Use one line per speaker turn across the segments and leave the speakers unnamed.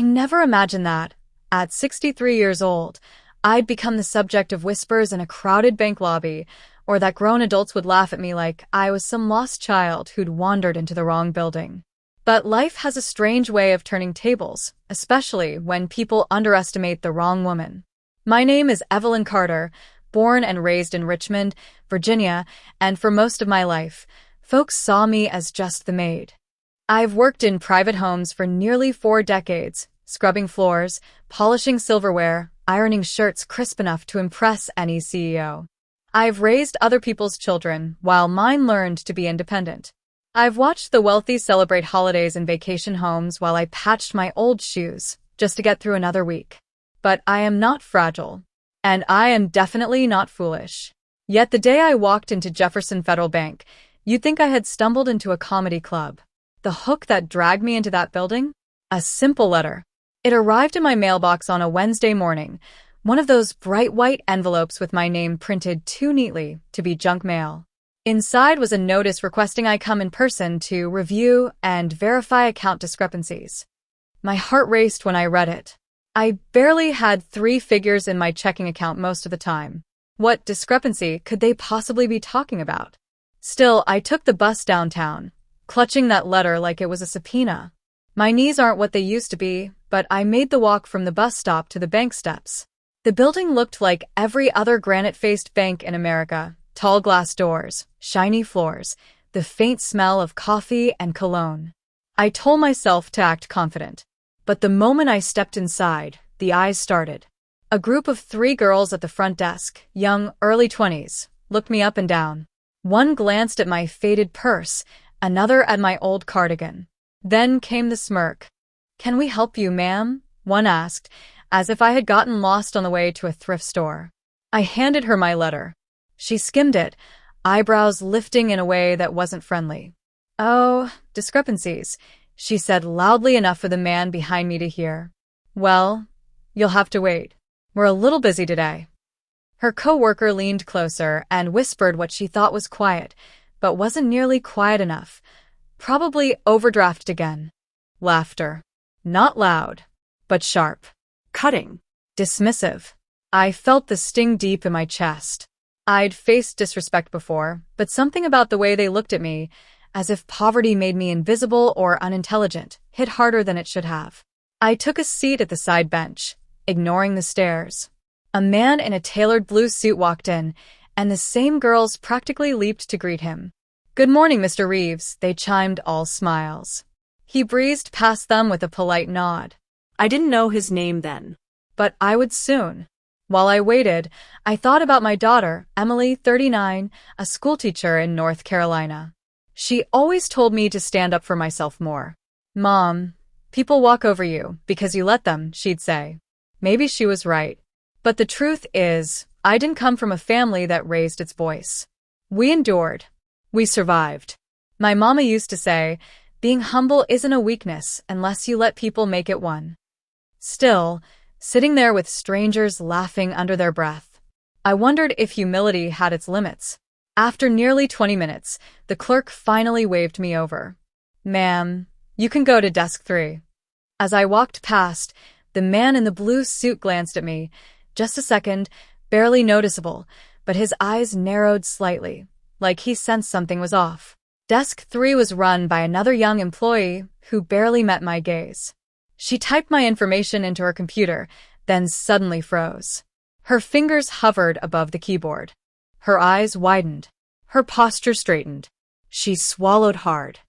I never imagined that, at 63 years old, I'd become the subject of whispers in a crowded bank lobby, or that grown adults would laugh at me like I was some lost child who'd wandered into the wrong building. But life has a strange way of turning tables, especially when people underestimate the wrong woman. My name is Evelyn Carter, born and raised in Richmond, Virginia, and for most of my life, folks saw me as just the maid. I've worked in private homes for nearly 4 decades, scrubbing floors, polishing silverware, ironing shirts crisp enough to impress any CEO. I've raised other people's children while mine learned to be independent. I've watched the wealthy celebrate holidays in vacation homes while I patched my old shoes just to get through another week. But I am not fragile. And I am definitely not foolish. Yet the day I walked into Jefferson Federal Bank, you'd think I had stumbled into a comedy club. The hook that dragged me into that building? A simple letter. It arrived in my mailbox on a Wednesday morning, one of those bright white envelopes with my name printed too neatly to be junk mail. Inside was a notice requesting I come in person to review and verify account discrepancies. My heart raced when I read it. I barely had 3 figures in my checking account most of the time. What discrepancy could they possibly be talking about? Still, I took the bus downtown, clutching that letter like it was a subpoena. My knees aren't what they used to be, but I made the walk from the bus stop to the bank steps. The building looked like every other granite-faced bank in America. Tall glass doors, shiny floors, the faint smell of coffee and cologne. I told myself to act confident. But the moment I stepped inside, the eyes started. A group of 3 girls at the front desk, young, early 20s, looked me up and down. One glanced at my faded purse, another at my old cardigan. Then came the smirk. "Can we help you, ma'am?" one asked, as if I had gotten lost on the way to a thrift store. I handed her my letter. She skimmed it, eyebrows lifting in a way that wasn't friendly. "Oh, discrepancies," she said loudly enough for the man behind me to hear. "Well, you'll have to wait. We're a little busy today." Her coworker leaned closer and whispered what she thought was quiet, but wasn't nearly quiet enough. Probably overdrafted again. Laughter. Not loud, but sharp. Cutting. Dismissive. I felt the sting deep in my chest. I'd faced disrespect before, but something about the way they looked at me, as if poverty made me invisible or unintelligent, hit harder than it should have. I took a seat at the side bench, ignoring the stares. A man in a tailored blue suit walked in, and the same girls practically leaped to greet him. "Good morning, Mr. Reeves," they chimed, all smiles. He breezed past them with a polite nod.
I didn't know his name then.
But I would soon. While I waited, I thought about my daughter, Emily, 39, a schoolteacher in North Carolina. She always told me to stand up for myself more. "Mom, people walk over you because you let them," she'd say. Maybe she was right. But the truth is, I didn't come from a family that raised its voice. We endured. We survived. My mama used to say, being humble isn't a weakness unless you let people make it one. Still, sitting there with strangers laughing under their breath, I wondered if humility had its limits. After nearly 20 minutes, the clerk finally waved me over. "Ma'am, you can go to desk 3. As I walked past, the man in the blue suit glanced at me. Just a second, barely noticeable, but his eyes narrowed slightly, like he sensed something was off. Desk 3 was run by another young employee who barely met my gaze. She typed my information into her computer, then suddenly froze. Her fingers hovered above the keyboard. Her eyes widened. Her posture straightened. She swallowed hard.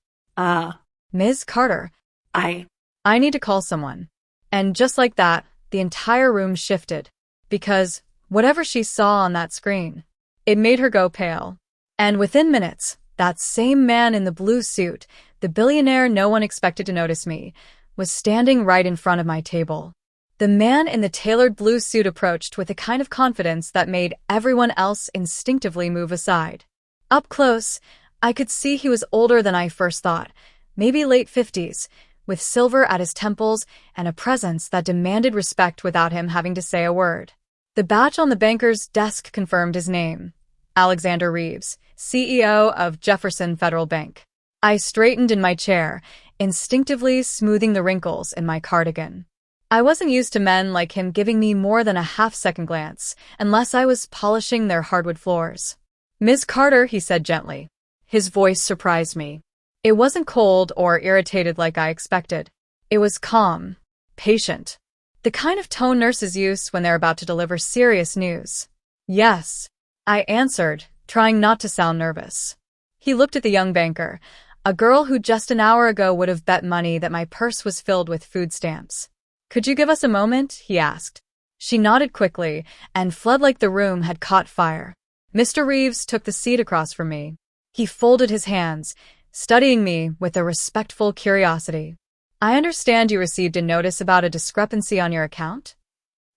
Ms. Carter, I need to call someone." And just like that, the entire room shifted. Because whatever she saw on that screen, it made her go pale. And within minutes, that same man in the blue suit, the billionaire no one expected to notice me, was standing right in front of my table. The man in the tailored blue suit approached with a kind of confidence that made everyone else instinctively move aside. Up close, I could see he was older than I first thought, maybe late 50s, with silver at his temples and a presence that demanded respect without him having to say a word. The badge on the banker's desk confirmed his name. Alexander Reeves, CEO of Jefferson Federal Bank. I straightened in my chair, instinctively smoothing the wrinkles in my cardigan. I wasn't used to men like him giving me more than a half-second glance, unless I was polishing their hardwood floors. "Ms. Carter," he said gently. His voice surprised me. It wasn't cold or irritated like I expected. It was calm, patient. The kind of tone nurses use when they're about to deliver serious news. "Yes," I answered, trying not to sound nervous. He looked at the young banker, a girl who just an hour ago would have bet money that my purse was filled with food stamps. "Could you give us a moment?" he asked. She nodded quickly and fled like the room had caught fire. Mr. Reeves took the seat across from me. He folded his hands, studying me with a respectful curiosity. "I understand you received a notice about a discrepancy on your account?"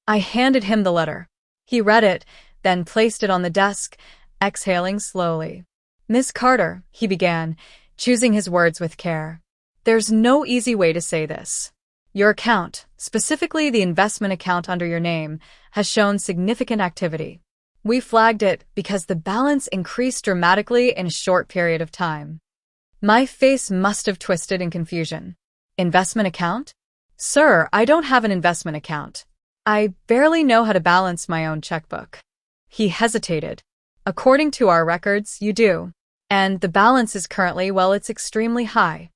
I handed him the letter. He read it, then placed it on the desk, exhaling slowly. "Miss Carter," he began, choosing his words with care. "There's no easy way to say this. Your account, specifically the investment account under your name, has shown significant activity. We flagged it because the balance increased dramatically in a short period of time." My face must have twisted in confusion. "Investment account? Sir, I don't have an investment account. I barely know how to balance my own checkbook." He hesitated. "According to our records, you do. And the balance is currently, well, it's extremely high."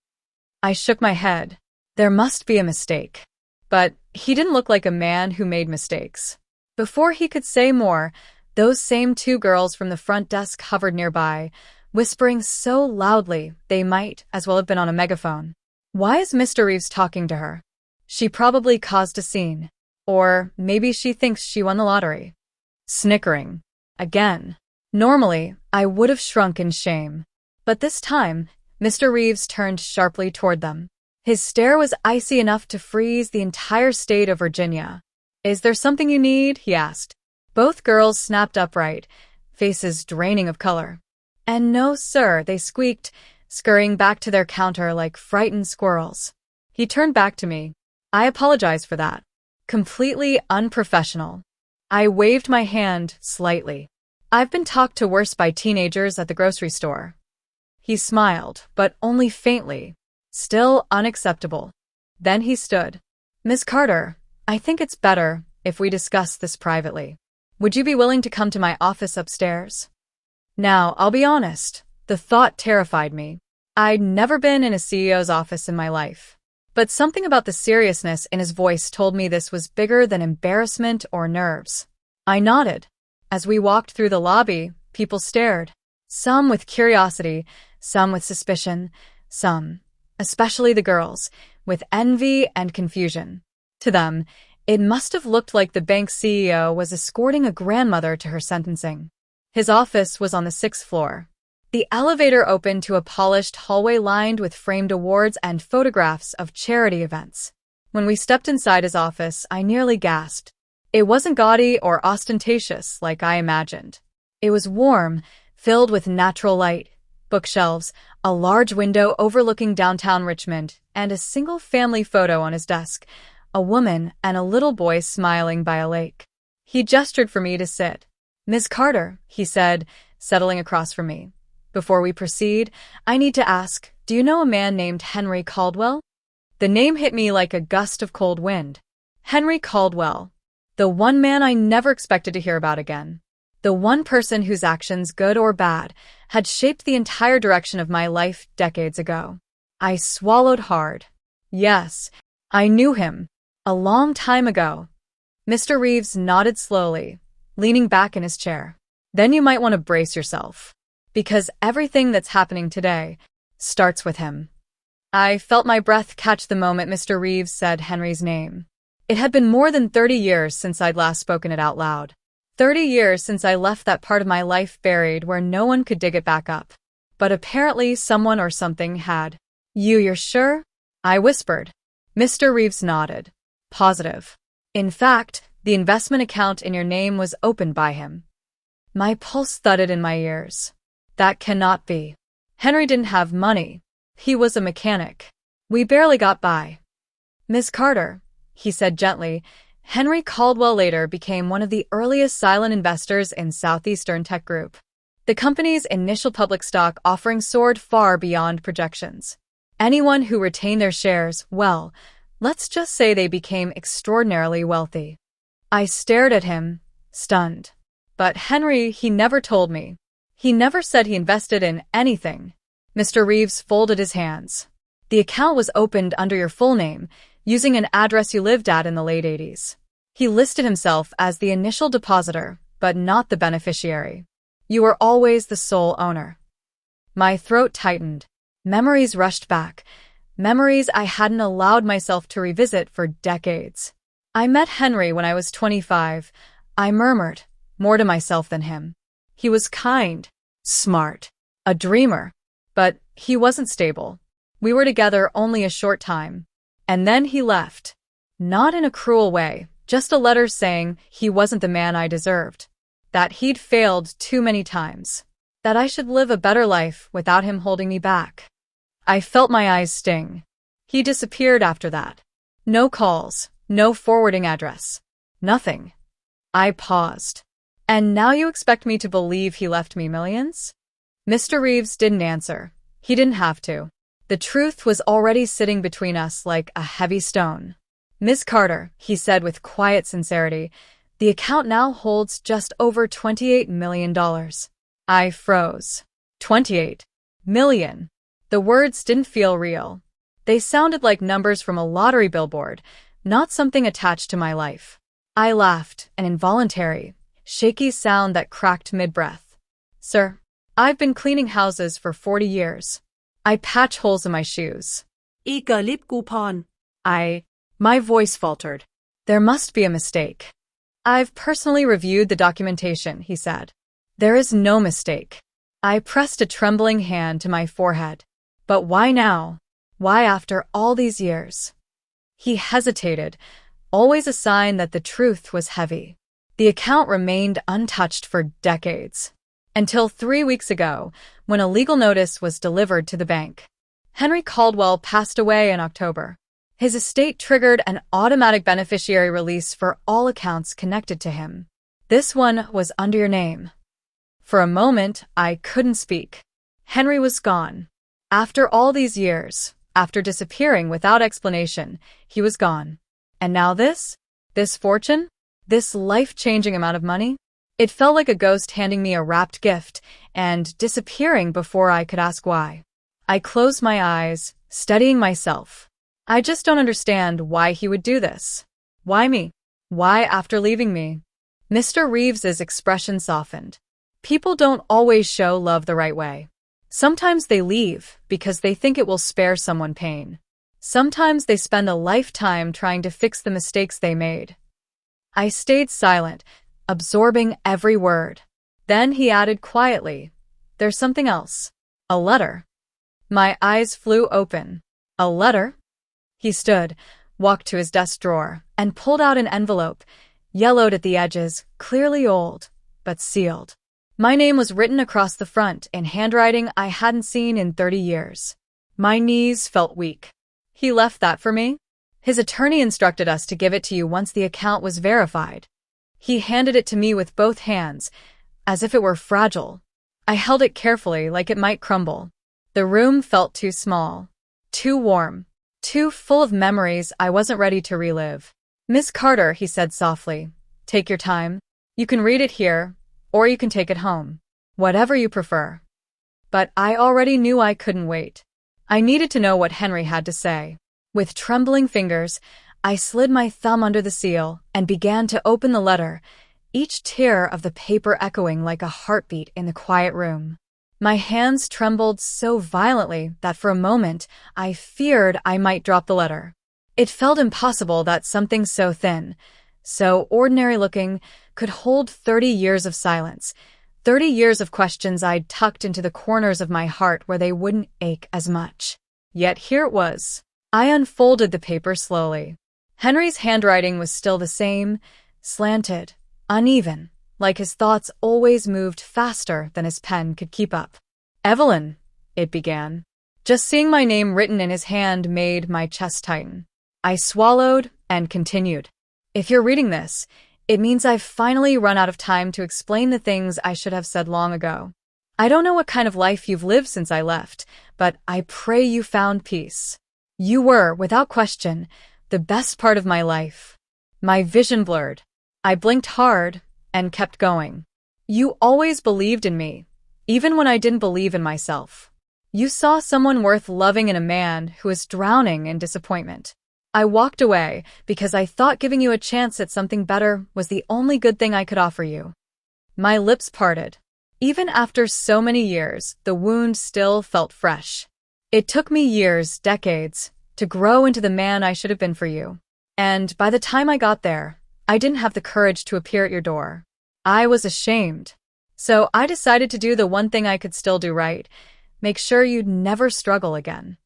I shook my head. There must be a mistake. But he didn't look like a man who made mistakes. Before he could say more, those same two girls from the front desk hovered nearby, whispering so loudly they might as well have been on a megaphone. "Why is Mr. Reeves talking to her? She probably caused a scene. Or maybe she thinks she won the lottery." Snickering. Again. Normally, I would have shrunk in shame. But this time, Mr. Reeves turned sharply toward them. His stare was icy enough to freeze the entire state of Virginia. "Is there something you need?" he asked. Both girls snapped upright, faces draining of color. "And no, sir," they squeaked, scurrying back to their counter like frightened squirrels. He turned back to me. "I apologize for that. Completely unprofessional." I waved my hand slightly. "I've been talked to worse by teenagers at the grocery store." He smiled, but only faintly. Still unacceptable. Then he stood. "Miss Carter, I think it's better if we discuss this privately. Would you be willing to come to my office upstairs?" Now, I'll be honest, the thought terrified me. I'd never been in a CEO's office in my life. But something about the seriousness in his voice told me this was bigger than embarrassment or nerves. I nodded. As we walked through the lobby, people stared. Some with curiosity, some with suspicion, some, especially the girls, with envy and confusion. To them, it must have looked like the bank CEO was escorting a grandmother to her sentencing. His office was on the 6th floor. The elevator opened to a polished hallway lined with framed awards and photographs of charity events. When we stepped inside his office, I nearly gasped. It wasn't gaudy or ostentatious like I imagined. It was warm, filled with natural light, bookshelves, a large window overlooking downtown Richmond, and a single family photo on his desk, a woman and a little boy smiling by a lake. He gestured for me to sit. "Miss Carter," he said, settling across from me. "Before we proceed, I need to ask, do you know a man named Henry Caldwell?" The name hit me like a gust of cold wind. Henry Caldwell. The one man I never expected to hear about again. The one person whose actions, good or bad, had shaped the entire direction of my life decades ago. I swallowed hard. Yes, I knew him. A long time ago. Mr. Reeves nodded slowly, leaning back in his chair. "Then you might want to brace yourself. Because everything that's happening today starts with him." I felt my breath catch the moment Mr. Reeves said Henry's name. It had been more than 30 years since I'd last spoken it out loud. 30 years since I left that part of my life buried where no one could dig it back up. But apparently someone or something had. You're sure?" I whispered. Mr. Reeves nodded. "Positive. In fact, the investment account in your name was opened by him." My pulse thudded in my ears. That cannot be. Henry didn't have money. He was a mechanic. We barely got by. "Miss Carter," he said gently, Henry Caldwell later became one of the earliest silent investors in Southeastern Tech Group. The company's initial public stock offering soared far beyond projections. Anyone who retained their shares, well, Let's just say they became extraordinarily wealthy. I stared at him, stunned. But Henry, he never told me. He never said he invested in anything. Mr. Reeves folded his hands. The account was opened under your full name, using an address you lived at in the late 80s. He listed himself as the initial depositor, but not the beneficiary. You were always the sole owner. My throat tightened. Memories rushed back. Memories I hadn't allowed myself to revisit for decades. I met Henry when I was 25. I murmured, more to myself than him. He was kind, smart, a dreamer. But he wasn't stable. We were together only a short time. And then he left. Not in a cruel way, just a letter saying he wasn't the man I deserved. That he'd failed too many times. That I should live a better life without him holding me back. I felt my eyes sting. He disappeared after that. No calls, no forwarding address. Nothing. I paused. And now you expect me to believe he left me millions? Mr. Reeves didn't answer. He didn't have to. The truth was already sitting between us like a heavy stone. Miss Carter, he said with quiet sincerity, the account now holds just over $28 million. I froze. 28 million. The words didn't feel real. They sounded like numbers from a lottery billboard, not something attached to my life. I laughed, an involuntary, shaky sound that cracked mid-breath. Sir, I've been cleaning houses for 40 years. I patch holes in my shoes. My voice faltered. There must be a mistake. I've personally reviewed the documentation, he said. There is no mistake. I pressed a trembling hand to my forehead. But why now? Why after all these years? He hesitated, always a sign that the truth was heavy. The account remained untouched for decades. Until 3 weeks ago, when a legal notice was delivered to the bank. Henry Caldwell passed away in October. His estate triggered an automatic beneficiary release for all accounts connected to him. This one was under your name. For a moment, I couldn't speak. Henry was gone. After all these years, after disappearing without explanation, he was gone. And now this fortune, this life-changing amount of money, it felt like a ghost handing me a wrapped gift and disappearing before I could ask why. I closed my eyes, steadying myself. I just don't understand why he would do this. Why me? Why after leaving me? Mr. Reeves's expression softened. People don't always show love the right way. Sometimes they leave because they think it will spare someone pain. Sometimes they spend a lifetime trying to fix the mistakes they made. I stayed silent, absorbing every word. Then he added quietly, "There's something else. A letter." My eyes flew open. A letter? He stood, walked to his desk drawer, and pulled out an envelope, yellowed at the edges, clearly old, but sealed. My name was written across the front in handwriting I hadn't seen in 30 years. My knees felt weak. He left that for me? His attorney instructed us to give it to you once the account was verified. He handed it to me with both hands, as if it were fragile. I held it carefully, like it might crumble. The room felt too small, too warm, too full of memories I wasn't ready to relive. "Miss Carter," he said softly, "take your time. You can read it here, or you can take it home. Whatever you prefer." But I already knew I couldn't wait. I needed to know what Henry had to say. With trembling fingers, I slid my thumb under the seal and began to open the letter, each tear of the paper echoing like a heartbeat in the quiet room. My hands trembled so violently that for a moment I feared I might drop the letter. It felt impossible that something so thin, so ordinary-looking, could hold 30 years of silence, 30 years of questions I'd tucked into the corners of my heart where they wouldn't ache as much. Yet here it was. I unfolded the paper slowly. Henry's handwriting was still the same, slanted, uneven, like his thoughts always moved faster than his pen could keep up. "Evelyn," it began. Just seeing my name written in his hand made my chest tighten. I swallowed and continued. "If you're reading this, it means I've finally run out of time to explain the things I should have said long ago. I don't know what kind of life you've lived since I left, but I pray you found peace. You were, without question, The best part of my life. My vision blurred. I blinked hard and kept going. You always believed in me, even when I didn't believe in myself. You saw someone worth loving in a man who was drowning in disappointment. I walked away because I thought giving you a chance at something better was the only good thing I could offer you. My lips parted. Even after so many years, the wound still felt fresh. It took me years, decades, to grow into the man I should have been for you. And by the time I got there, I didn't have the courage to appear at your door. I was ashamed. So I decided to do the one thing I could still do right, make sure you'd never struggle again.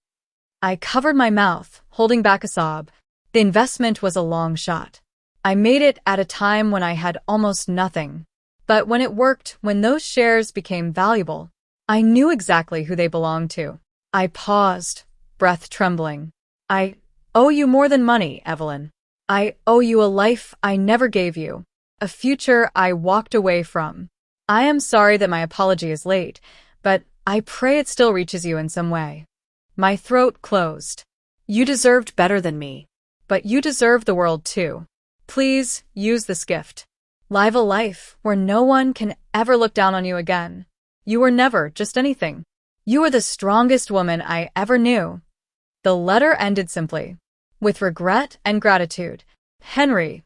I covered my mouth, holding back a sob. The investment was a long shot. I made it at a time when I had almost nothing. But when it worked, when those shares became valuable, I knew exactly who they belonged to. I paused, breath trembling. I owe you more than money, Evelyn. I owe you a life I never gave you, a future I walked away from. I am sorry that my apology is late, but I pray it still reaches you in some way. My throat closed.
You deserved better than me.
But you deserve the world too. Please use this gift. Live a life where no one can ever look down on you again. You were never just anything. You were the strongest woman I ever knew. The letter ended simply. With regret and gratitude. Henry.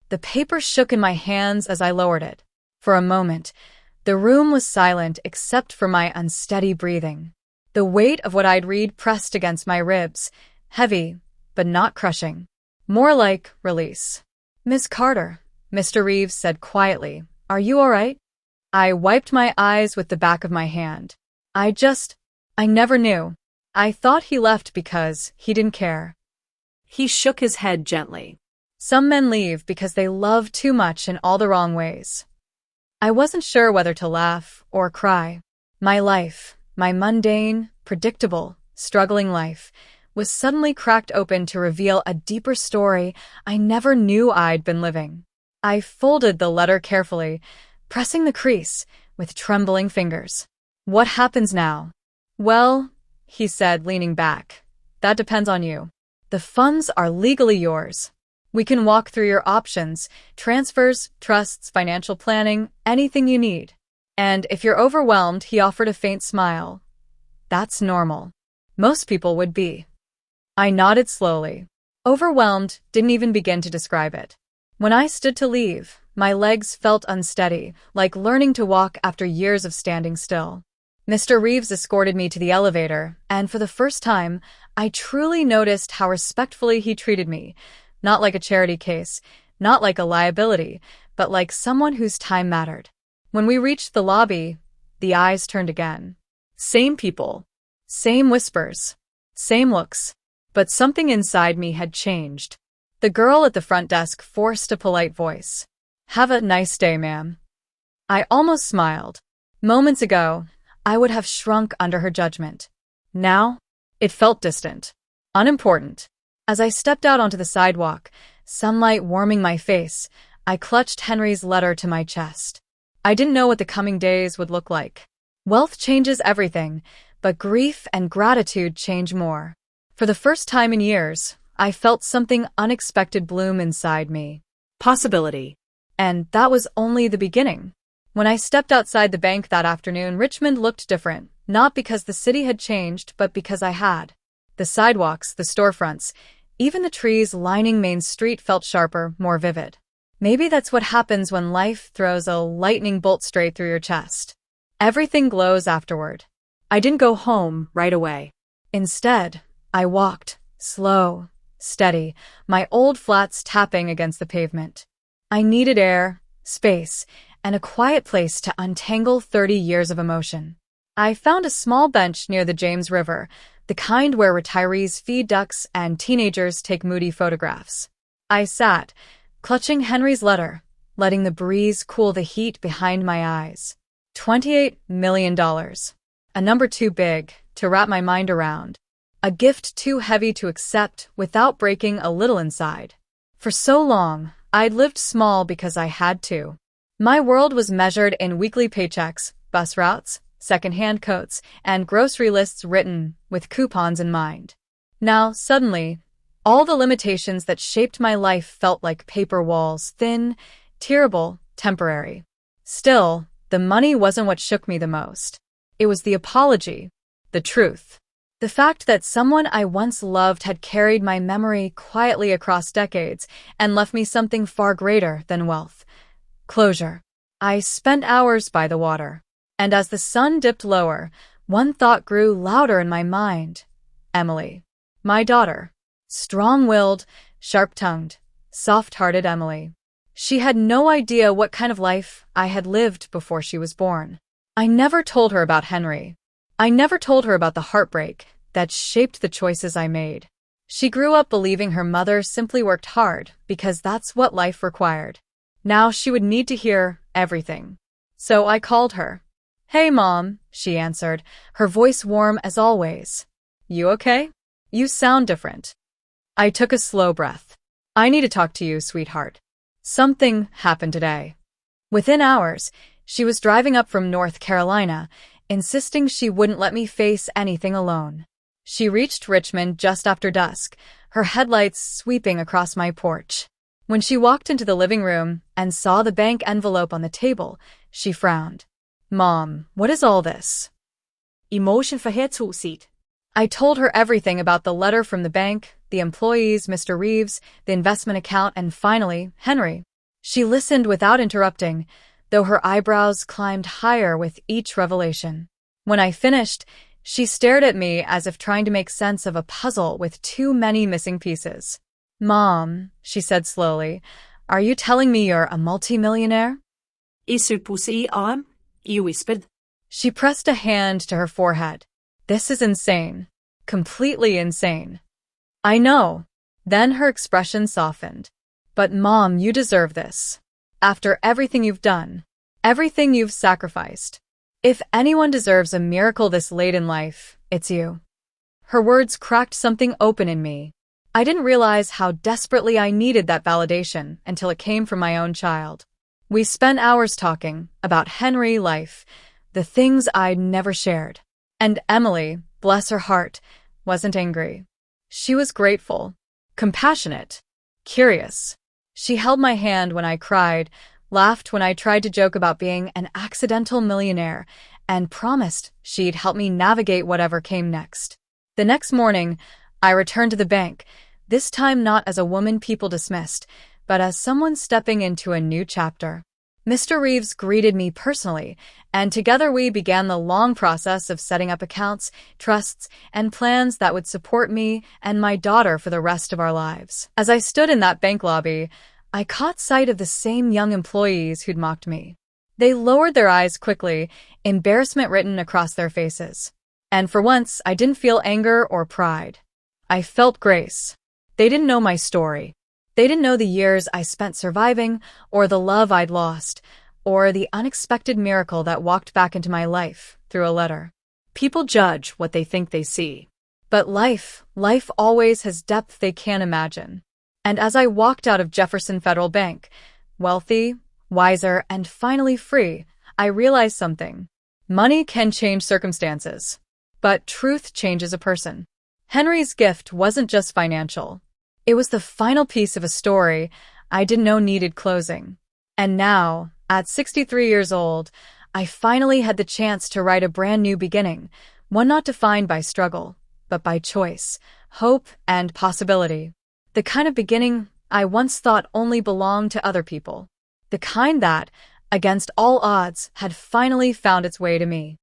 The paper shook in my hands as I lowered it. For a moment, the room was silent except for my unsteady breathing. The weight of what I'd read pressed against my ribs, heavy, but not crushing. More like release. Miss Carter, Mr. Reeves said quietly, "Are you all right?" I wiped my eyes with the back of my hand. I never knew. I thought he left because he didn't care.
He shook his head gently.
Some men leave because they love too much in all the wrong ways. I wasn't sure whether to laugh or cry. My life, my mundane, predictable, struggling life, was suddenly cracked open to reveal a deeper story I never knew I'd been living. I folded the letter carefully, pressing the crease with trembling fingers. What happens now? Well, he said, leaning back, that depends on you. The funds are legally yours. We can walk through your options, transfers, trusts, financial planning, anything you need. And if you're overwhelmed, he offered a faint smile. That's normal. Most people would be. I nodded slowly. Overwhelmed didn't even begin to describe it. When I stood to leave, my legs felt unsteady, like learning to walk after years of standing still. Mr. Reeves escorted me to the elevator, and for the first time, I truly noticed how respectfully he treated me. Not like a charity case, not like a liability, but like someone whose time mattered. When we reached the lobby, the eyes turned again. Same people, same whispers, same looks, but something inside me had changed. The girl at the front desk forced a polite voice. "Have a nice day, ma'am." I almost smiled. Moments ago, I would have shrunk under her judgment. Now, it felt distant, unimportant. As I stepped out onto the sidewalk, sunlight warming my face, I clutched Henry's letter to my chest. I didn't know what the coming days would look like. Wealth changes everything, but grief and gratitude change more. For the first time in years, I felt something unexpected bloom inside me.
Possibility.
And that was only the beginning. When I stepped outside the bank that afternoon, Richmond looked different, not because the city had changed, but because I had. The sidewalks, the storefronts, even the trees lining Main Street felt sharper, more vivid. Maybe that's what happens when life throws a lightning bolt straight through your chest. Everything glows afterward. I didn't go home right away. Instead, I walked, slow, steady, my old flats tapping against the pavement. I needed air, space, and a quiet place to untangle 30 years of emotion. I found a small bench near the James River, the kind where retirees feed ducks and teenagers take moody photographs. I sat, clutching Henry's letter, letting the breeze cool the heat behind my eyes. $28 million. A number too big to wrap my mind around. A gift too heavy to accept without breaking a little inside. For so long, I'd lived small because I had to. My world was measured in weekly paychecks, bus routes, second-hand coats, and grocery lists written with coupons in mind. Now, suddenly, All the limitations that shaped my life felt like paper walls, thin, tearable, temporary. Still, the money wasn't what shook me the most. It was the apology, the truth. The fact that someone I once loved had carried my memory quietly across decades and left me something far greater than wealth. Closure. I spent hours by the water, and as the sun dipped lower, one thought grew louder in my mind. Emily. My daughter. Strong-willed, sharp-tongued, soft-hearted Emily. She had no idea what kind of life I had lived before she was born. I never told her about Henry. I never told her about the heartbreak that shaped the choices I made. She grew up believing her mother simply worked hard because that's what life required. Now she would need to hear everything. So I called her. "Hey, Mom," she answered, her voice warm as always. "You okay? You sound different." I took a slow breath. "I need to talk to you, sweetheart. Something happened today." Within hours, she was driving up from North Carolina, insisting she wouldn't let me face anything alone. She reached Richmond just after dusk, her headlights sweeping across my porch. When she walked into the living room and saw the bank envelope on the table, she frowned. "Mom, what is all this?"
Emotion for her to seat.
I told her everything about the letter from the bank, the employees, Mr. Reeves, the investment account, and finally, Henry. She listened without interrupting, though her eyebrows climbed higher with each revelation. When I finished, she stared at me as if trying to make sense of a puzzle with too many missing pieces. "Mom," she said slowly, "are you telling me you're a multimillionaire?"
You whispered.
She pressed a hand to her forehead. "This is insane. Completely insane." "I know." Then her expression softened. "But Mom, you deserve this. After everything you've done, everything you've sacrificed. If anyone deserves a miracle this late in life, it's you." Her words cracked something open in me. I didn't realize how desperately I needed that validation until it came from my own child. We spent hours talking about Henry life, the things I'd never shared. And Emily, bless her heart, wasn't angry. She was grateful, compassionate, curious. She held my hand when I cried, laughed when I tried to joke about being an accidental millionaire, and promised she'd help me navigate whatever came next. The next morning, I returned to the bank, this time not as a woman people dismissed, but as someone stepping into a new chapter. Mr. Reeves greeted me personally, and together we began the long process of setting up accounts, trusts, and plans that would support me and my daughter for the rest of our lives. As I stood in that bank lobby, I caught sight of the same young employees who'd mocked me. They lowered their eyes quickly, embarrassment written across their faces. And for once, I didn't feel anger or pride. I felt grace. They didn't know my story. They didn't know the years I spent surviving, or the love I'd lost, or the unexpected miracle that walked back into my life through a letter. People judge what they think they see. But life always has depth they can't imagine. And as I walked out of Jefferson Federal Bank, wealthy, wiser, and finally free, I realized something. Money can change circumstances, but truth changes a person. Henry's gift wasn't just financial. It was the final piece of a story I didn't know needed closing. And now, at 63 years old, I finally had the chance to write a brand new beginning, one not defined by struggle, but by choice, hope, and possibility. The kind of beginning I once thought only belonged to other people. The kind that, against all odds, had finally found its way to me.